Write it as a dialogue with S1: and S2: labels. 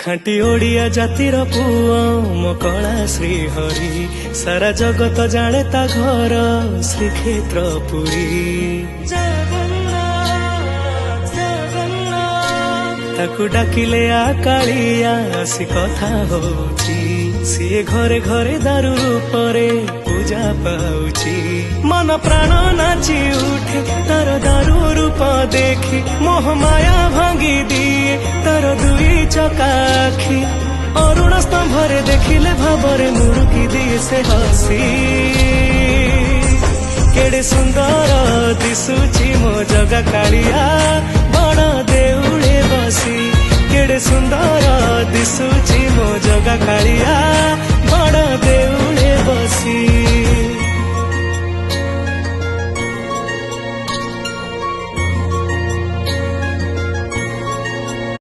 S1: खांटी ओडिया जातिर पुओ मो कला श्री हरि सारा जगत जाने ता घर श्रीक्षेत्र पुरी ताकू डाकिले आकालिया आसी कथा होची सीए घरे घरे दारू रूपरे पूजा पाउची मन प्राण नाची उठे तार दारू रूप देखी मोह माया भांगी दिए तार दुई चकाखी अरुण स्तंभरे देखिले भावरे मुरुकी दिए से हसी केड़े सुंदर दिसुची मो जगा कालिया बड़ देउळे बसी केड़े सुंदर दिसुची मो जगा कालिया